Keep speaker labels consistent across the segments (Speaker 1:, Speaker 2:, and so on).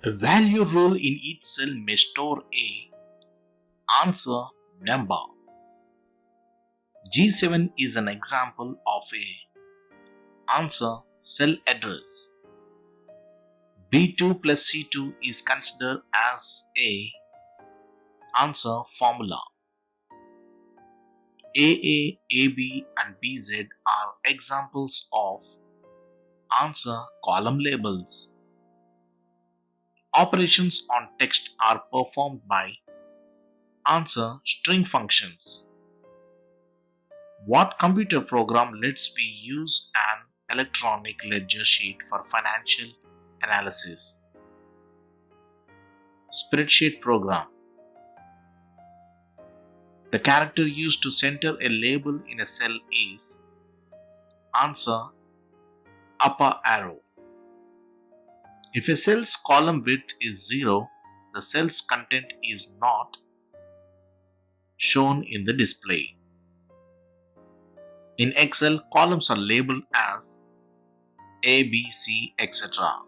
Speaker 1: A value rule in each cell may store a answer number. G7 is an example of a answer cell address. B2 plus C2 is considered as a answer formula. AA, AB and BZ are examples of answer column labels. Operations on text are performed by answer string functions. What computer program lets we use an electronic ledger sheet for financial analysis? Spreadsheet program. The character used to center a label in a cell is answer upper arrow. If a cell's column width is 0, the cell's content is not shown in the display. In Excel, columns are labeled as A, B, C, etc.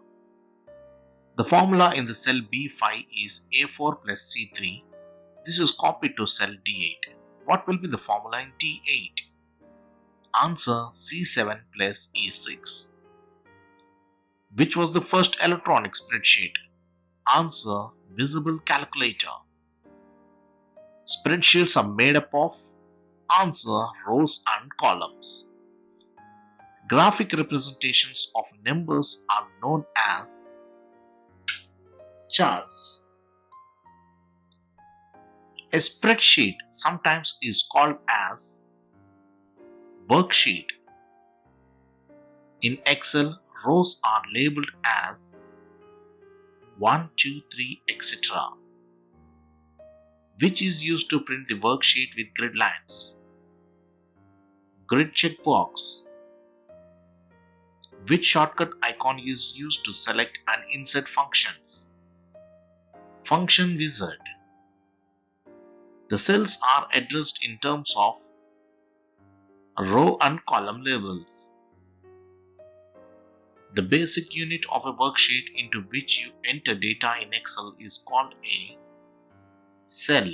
Speaker 1: The formula in the cell B5 is A4 plus C3. This is copied to cell D8. What will be the formula in D8? Answer C7 plus E6. Which was the first electronic spreadsheet? Answer visible calculator. Spreadsheets are made up of answer rows and columns. Graphic representations of numbers are known as charts. A spreadsheet sometimes is called as worksheet. In Excel, rows are labeled as 1, 2, 3, etc., which is used to print the worksheet with grid lines. Grid checkbox. Which shortcut icon is used to select and insert functions? Function wizard. The cells are addressed in terms of row and column labels. The basic unit of a worksheet into which you enter data in Excel is called a cell.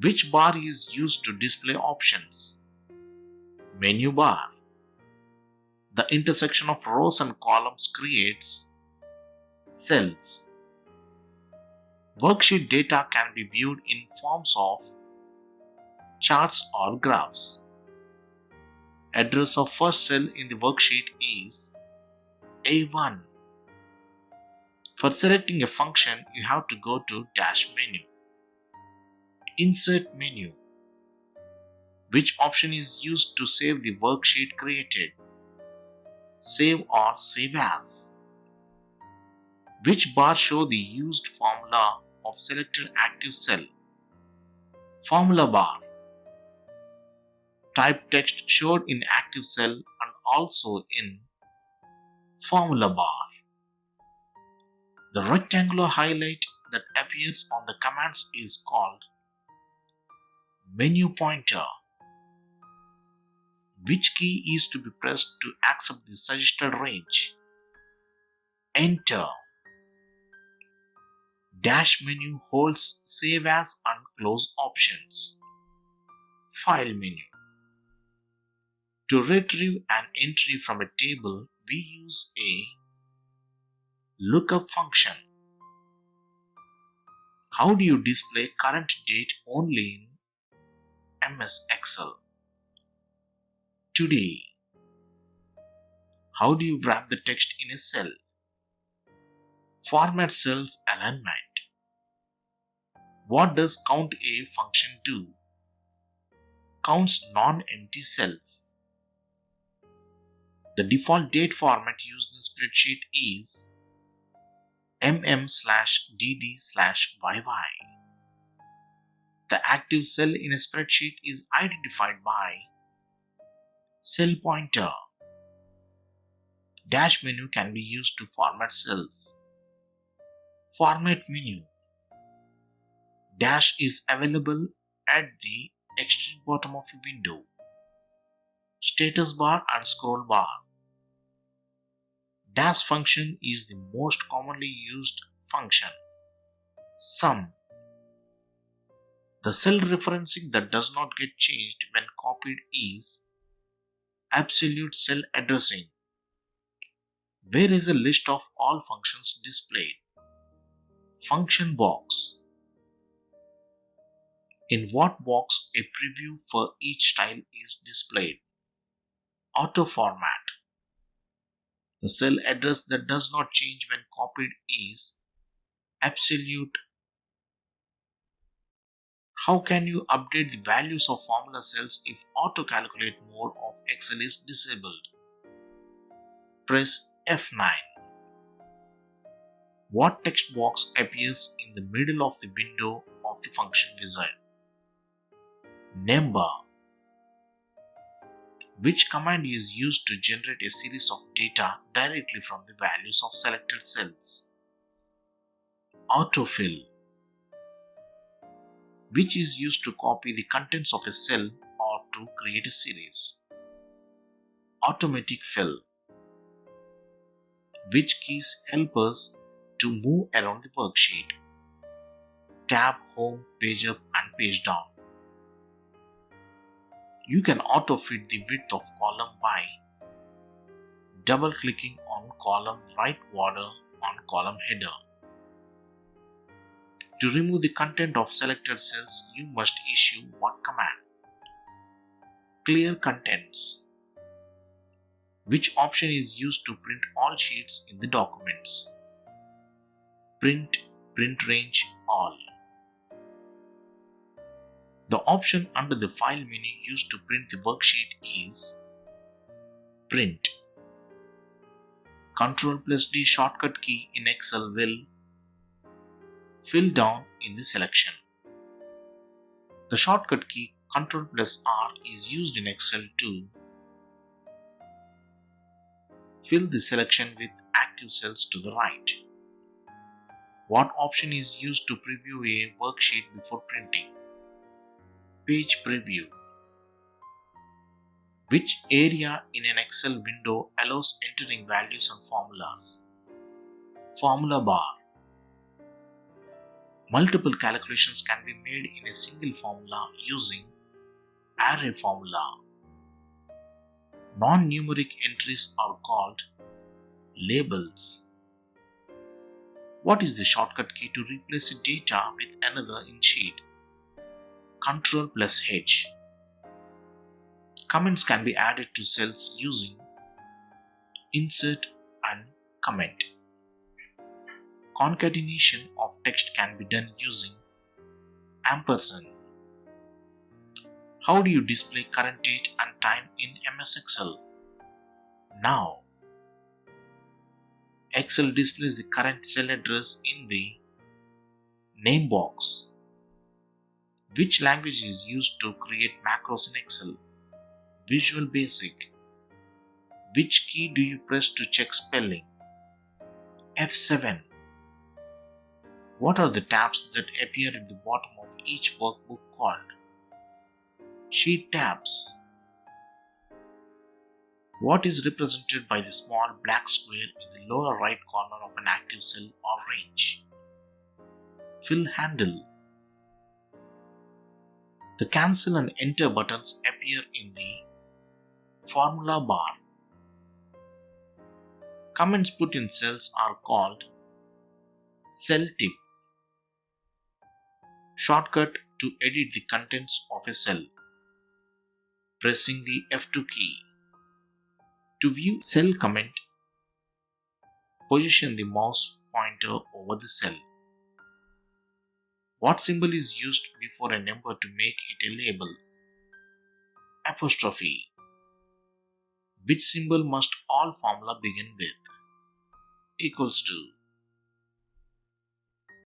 Speaker 1: Which bar is used to display options? Menu bar. The intersection of rows and columns creates cells. Worksheet data can be viewed in forms of charts or graphs. Address of first cell in the worksheet is A1. For selecting a function, you have to go to Dash menu. Insert menu. Which option is used to save the worksheet created? Save or Save As. Which bar show the used formula of selected active cell? Formula bar. Type text showed in active cell and also in formula bar. The rectangular highlight that appears on the commands is called menu pointer. Which key is to be pressed to accept the suggested range? Enter. Dash menu holds Save As and Close options. File menu. To retrieve an entry from a table, we use a lookup function. How do you display current date only in MS Excel? Today. How do you wrap the text in a cell? Format cells alignment. What does count A function do? Counts non-empty cells. The default date format used in spreadsheet is mm/dd/yy. The active cell in a spreadsheet is identified by cell pointer. Dash menu can be used to format cells. Format menu. Dash is available at the extreme bottom of a window. Status bar and scroll bar. Dash function is the most commonly used function. Sum. The cell referencing that does not get changed when copied is absolute cell addressing, where is a list of all functions displayed. Function box. In what box a preview for each style is displayed. Auto format. The cell address that does not change when copied is absolute. How can you update the values of formula cells if auto calculate mode of Excel is disabled? Press F9. What text box appears in the middle of the window of the function wizard? Number. Which command is used to generate a series of data directly from the values of selected cells? Autofill. Which is used to copy the contents of a cell or to create a series? Automatic fill. Which keys help us to move around the worksheet? Tab, home, page up and page down. You can auto-fit the width of column by double-clicking on column right border on column header. To remove the content of selected cells, you must issue what command? Clear contents. Which option is used to print all sheets in the documents? Print range all. The option under the File menu used to print the worksheet is Print. Ctrl+D shortcut key in Excel will fill down in the selection. The shortcut key Ctrl+R is used in Excel to fill the selection with active cells to the right. What option is used to preview a worksheet before printing? Page preview. Which area in an Excel window allows entering values and formulas? Formula bar. Multiple calculations can be made in a single formula using array formula. Non-numeric entries are called labels. What is the shortcut key to replace a data with another in sheet? Ctrl+H. Comments can be added to cells using insert and comment. Concatenation of text can be done using ampersand. How do you display current date and time in MS Excel? Now, Excel displays the current cell address in the name box. Which language is used to create macros in Excel? Visual Basic. Which key do you press to check spelling? F7. What are the tabs that appear at the bottom of each workbook called? Sheet tabs. What is represented by the small black square in the lower right corner of an active cell or range? Fill handle. The cancel and enter buttons appear in the formula bar. Comments put in cells are called cell tip. Shortcut to edit the contents of a cell. Pressing the F2 key. To view cell comment, position the mouse pointer over the cell. What symbol is used before a number to make it a label? Apostrophe. Which symbol must all formula begin with? Equals to.